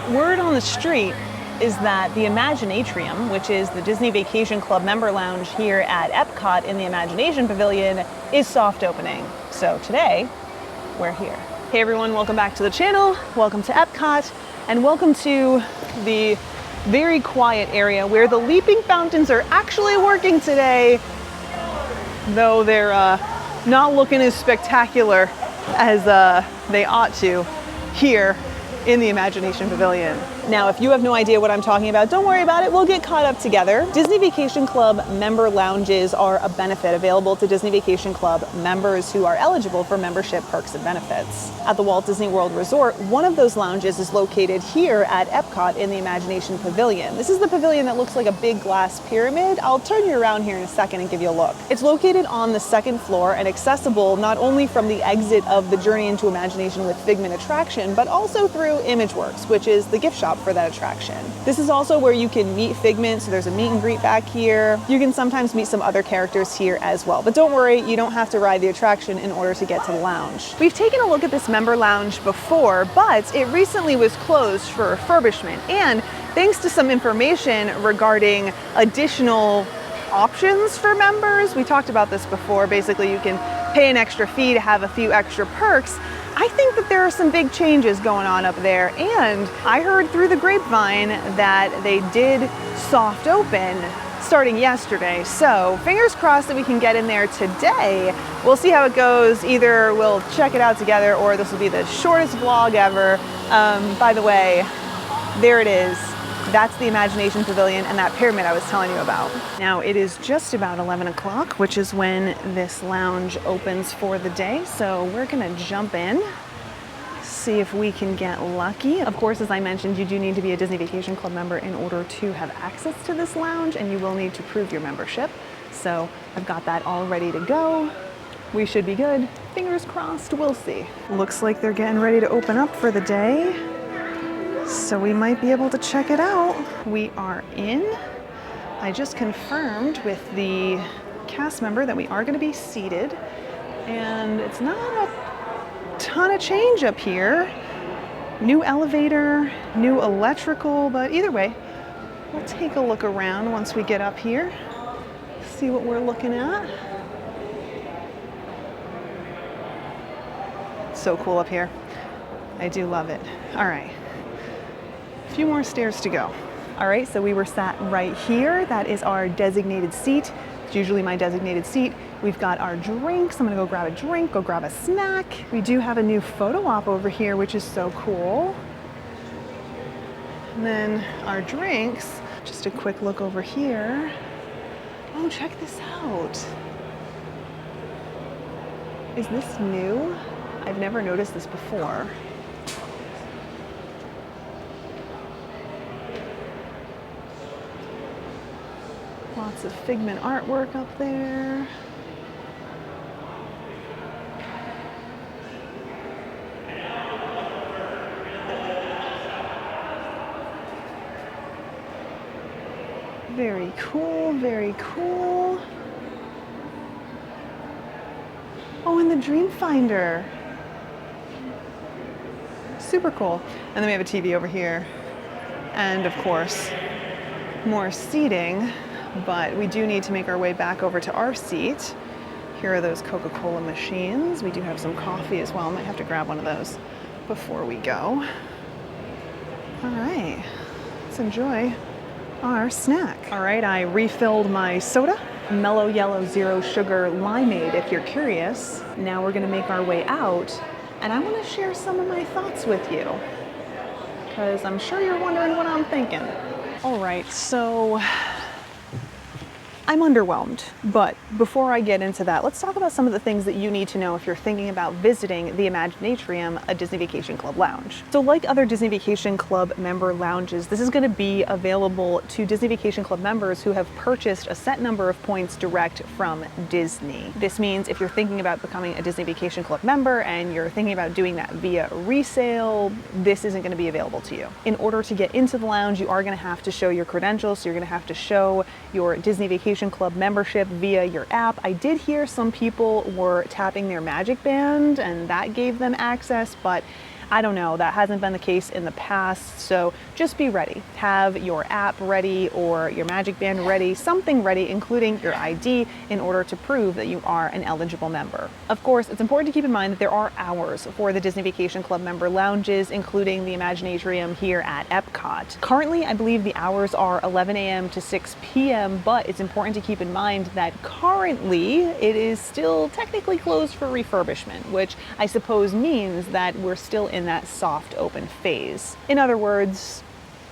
word on the street is that the ImaginaAtrium, which is the Disney Vacation Club member lounge here at EPCOT in the Imagination Pavilion, is soft opening. So today, we're here. Hey everyone, welcome back to the channel. Welcome to EPCOT, and welcome to the very quiet area where the leaping fountains are actually working today, though they're not looking as spectacular as they ought to here in the Imagination Pavilion. Now, if you have no idea what I'm talking about, don't worry about it. We'll get caught up together. Disney Vacation Club member lounges are a benefit available to Disney Vacation Club members who are eligible for membership perks and benefits. At the Walt Disney World Resort, one of those lounges is located here at EPCOT in the Imagination Pavilion. This is the pavilion that looks like a big glass pyramid. I'll turn you around here in a second and give you a look. It's located on the second floor and accessible not only from the exit of the Journey into Imagination with Figment attraction, but also through ImageWorks, which is the gift shop for that attraction. This is also where you can meet Figment, so there's a meet and greet back here. You can sometimes meet some other characters here as well, but don't worry, you don't have to ride the attraction in order to get to the lounge. We've taken a look at this member lounge before, but it recently was closed for refurbishment, and thanks to some information regarding additional options for members, we talked about this before, basically you can pay an extra fee to have a few extra perks. I think that there are some big changes going on up there, and I heard through the grapevine that they did soft open starting yesterday. So fingers crossed that we can get in there today. We'll see how it goes. Either we'll check it out together or this will be the shortest vlog ever. By the way, there it is. That's the Imagination Pavilion and that pyramid I was telling you about. Now it is just about 11 o'clock, which is when this lounge opens for the day. So we're gonna jump in, see if we can get lucky. Of course, as I mentioned, you do need to be a Disney Vacation Club member in order to have access to this lounge, and you will need to prove your membership. So I've got that all ready to go. We should be good. Fingers crossed, we'll see. Looks like they're getting ready to open up for the day. So we might be able to check it out. We are in. I just confirmed with the cast member that we are gonna be seated, and it's not a ton of change up here. New elevator, new electrical, but either way, we'll take a look around once we get up here, see what we're looking at. So cool up here. I do love it. All right. A few more stairs to go. All right, so we were sat right here. That is our designated seat. It's usually my designated seat. We've got our drinks. I'm gonna go grab a drink, go grab a snack. We do have a new photo op over here, which is so cool. And then our drinks, just a quick look over here. Oh, check this out. Is this new? I've never noticed this before. Lots of Figment artwork up there. Very cool, very cool. Oh, and the Dream Finder. Super cool. And then we have a TV over here. And of course, more seating. But we do need to make our way back over to our seat. Here are those Coca-Cola machines. We do have some coffee as well. I might have to grab one of those before we go. All right, let's enjoy our snack. All right, I refilled my soda. Mellow Yellow Zero Sugar Limeade, if you're curious. Now we're gonna make our way out, and I wanna share some of my thoughts with you, because I'm sure you're wondering what I'm thinking. All right, so I'm underwhelmed, but before I get into that, let's talk about some of the things that you need to know if you're thinking about visiting the ImaginaAtrium, a Disney Vacation Club lounge. So like other Disney Vacation Club member lounges, this is going to be available to Disney Vacation Club members who have purchased a set number of points direct from Disney. This means if you're thinking about becoming a Disney Vacation Club member and you're thinking about doing that via resale, this isn't going to be available to you. In order to get into the lounge, you are going to have to show your credentials, so you're going to have to show your Disney Vacation Club membership via your app. I did hear some people were tapping their Magic Band and that gave them access, but I don't know, that hasn't been the case in the past, so just be ready. Have your app ready or your Magic Band ready, something ready, including your ID, in order to prove that you are an eligible member. Of course, it's important to keep in mind that there are hours for the Disney Vacation Club member lounges, including the ImaginaAtrium here at EPCOT. Currently, I believe the hours are 11 a.m. to 6 p.m., but it's important to keep in mind that currently it is still technically closed for refurbishment, which I suppose means that we're still in that soft open phase. In other words,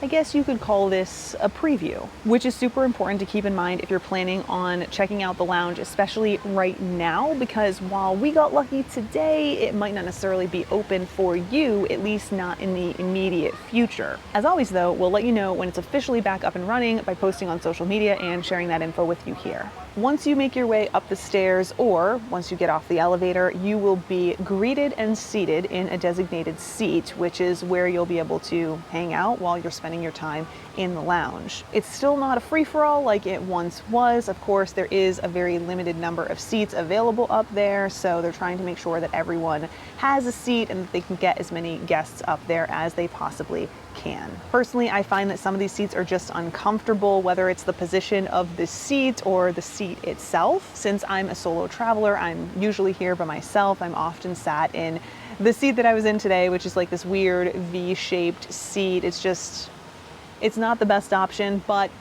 I guess you could call this a preview, which is super important to keep in mind if you're planning on checking out the lounge, especially right now, because while we got lucky today, it might not necessarily be open for you, at least not in the immediate future. As always though, we'll let you know when it's officially back up and running by posting on social media and sharing that info with you here. Once you make your way up the stairs, or once you get off the elevator, you will be greeted and seated in a designated seat, which is where you'll be able to hang out while you're spending your time in the lounge. It's still not a free-for-all like it once was. Of course, there is a very limited number of seats available up there, so they're trying to make sure that everyone has a seat and that they can get as many guests up there as they possibly can. Personally, I find that some of these seats are just uncomfortable, whether it's the position of the seat or the seat itself. Since I'm a solo traveler, I'm usually here by myself. I'm often sat in the seat that I was in today, which is like this weird V-shaped seat. It's not the best option, but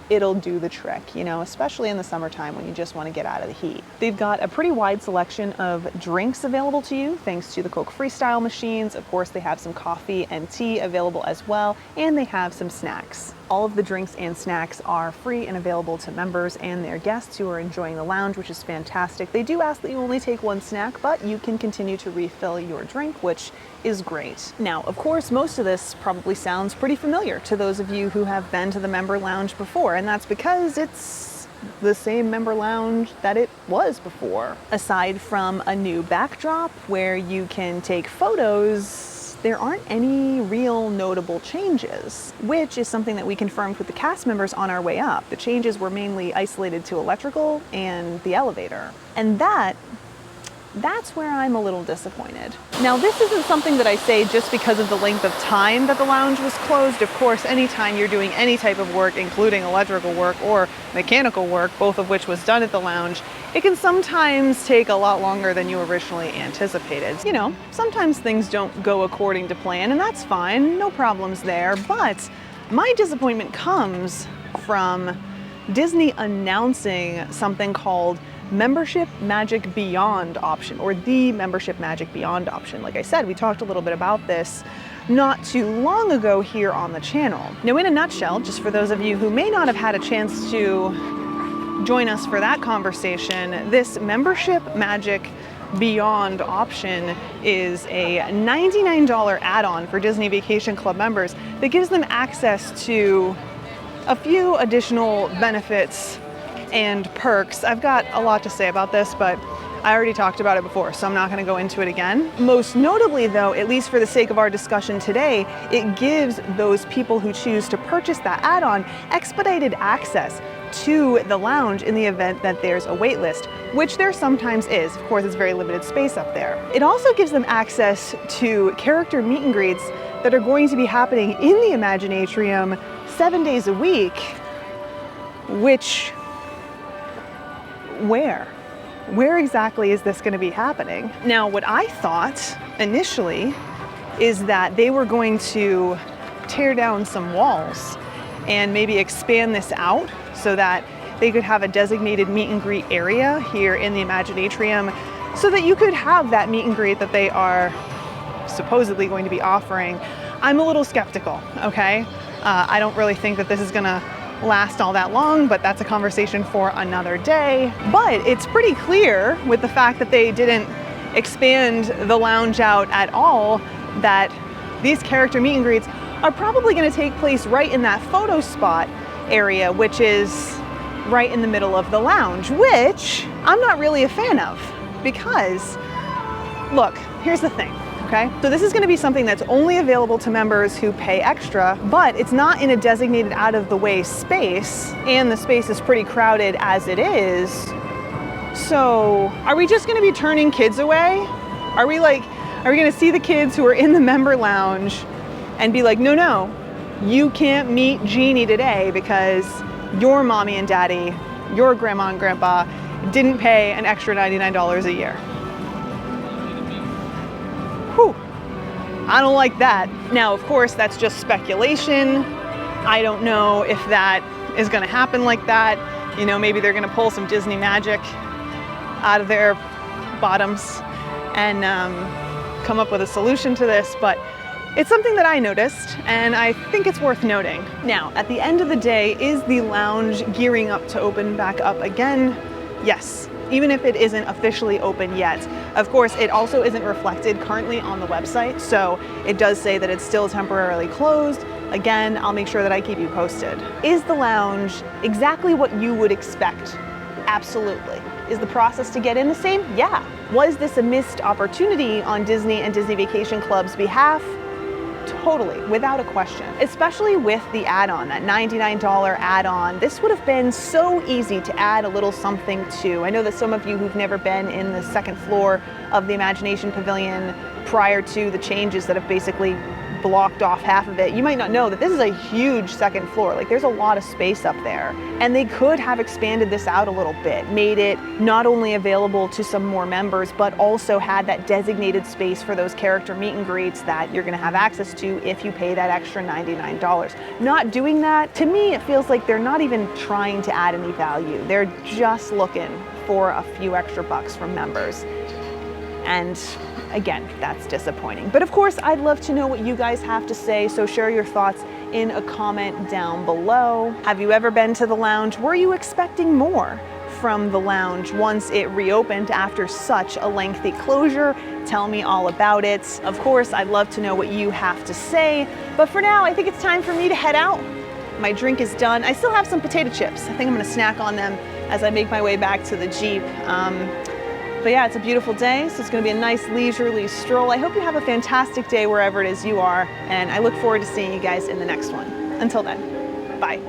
it'll do the trick, you know, especially in the summertime when you just want to get out of the heat. They've got a pretty wide selection of drinks available to you thanks to the Coke Freestyle machines. Of course, they have some coffee and tea available as well, and they have some snacks. All of the drinks and snacks are free and available to members and their guests who are enjoying the lounge, which is fantastic. They do ask that you only take one snack, but you can continue to refill your drink, which is great. Now, of course, most of this probably sounds pretty familiar to those of you who have been to the member lounge before, and that's because it's the same member lounge that it was before. Aside from a new backdrop where you can take photos, there aren't any real notable changes, which is something that we confirmed with the cast members on our way up. The changes were mainly isolated to electrical and the elevator. And that's where I'm a little disappointed. Now, this isn't something that I say just because of the length of time that the lounge was closed. Of course, anytime you're doing any type of work, including electrical work or mechanical work, both of which was done at the lounge, it can sometimes take a lot longer than you originally anticipated. You know, sometimes things don't go according to plan, and that's fine, no problems there. But my disappointment comes from Disney announcing something called Membership Magic Beyond option, or the Membership Magic Beyond option. Like I said, we talked a little bit about this not too long ago here on the channel. Now, in a nutshell, just for those of you who may not have had a chance to join us for that conversation, this Membership Magic Beyond option is a $99 add-on for Disney Vacation Club members that gives them access to a few additional benefits and perks. I've got a lot to say about this, but I already talked about it before, so I'm not going to go into it again. Most notably though, at least for the sake of our discussion today, it gives those people who choose to purchase that add-on expedited access to the lounge in the event that there's a wait list, which there sometimes is. Of course, it's very limited space up there. It also gives them access to character meet and greets that are going to be happening in the ImaginaAtrium 7 days a week, which Where exactly is this going to be happening? Now, what I thought initially is that they were going to tear down some walls and maybe expand this out so that they could have a designated meet and greet area here in the ImaginaAtrium so that you could have that meet and greet that they are supposedly going to be offering. I'm a little skeptical, okay? I don't really think that this is gonna last all that long, but that's a conversation for another day. But it's pretty clear with the fact that they didn't expand the lounge out at all that these character meet and greets are probably going to take place right in that photo spot area, which is right in the middle of the lounge, which I'm not really a fan of because, look, here's the thing. Okay, so this is going to be something that's only available to members who pay extra, but it's not in a designated out-of-the-way space, and the space is pretty crowded as it is. So are we just going to be turning kids away? Are we like Are we gonna see the kids who are in the member lounge and be like, no, no, you can't meet Jeannie today because your mommy and daddy, your grandma and grandpa didn't pay an extra $99 a year? Whew, I don't like that. Now, of course, that's just speculation. I don't know if that is gonna happen like that. You know, maybe they're gonna pull some Disney magic out of their bottoms and come up with a solution to this, but it's something that I noticed and I think it's worth noting. Now, at the end of the day, is the lounge gearing up to open back up again? Yes, even if it isn't officially open yet. Of course, it also isn't reflected currently on the website, so it does say that it's still temporarily closed. Again, I'll make sure that I keep you posted. Is the lounge exactly what you would expect? Absolutely. Is the process to get in the same? Yeah. Was this a missed opportunity on Disney and Disney Vacation Club's behalf? Totally, without a question. Especially with the add-on, that $99 add-on. This would have been so easy to add a little something to. I know that some of you who've never been in the second floor of the Imagination Pavilion prior to the changes that have basically blocked off half of it, you might not know that this is a huge second floor. Like, there's a lot of space up there. And they could have expanded this out a little bit, made it not only available to some more members, but also had that designated space for those character meet and greets that you're gonna have access to if you pay that extra $99. Not doing that, to me, it feels like they're not even trying to add any value. They're just looking for a few extra bucks from members. And again, that's disappointing. But of course, I'd love to know what you guys have to say, so share your thoughts in a comment down below. Have you ever been to the lounge? Were you expecting more from the lounge once it reopened after such a lengthy closure? Tell me all about it. Of course, I'd love to know what you have to say. But for now, I think it's time for me to head out. My drink is done. I still have some potato chips. I think I'm gonna snack on them as I make my way back to the Jeep. But yeah, it's a beautiful day, so it's gonna be a nice leisurely stroll. I hope you have a fantastic day wherever it is you are, and I look forward to seeing you guys in the next one. Until then, bye.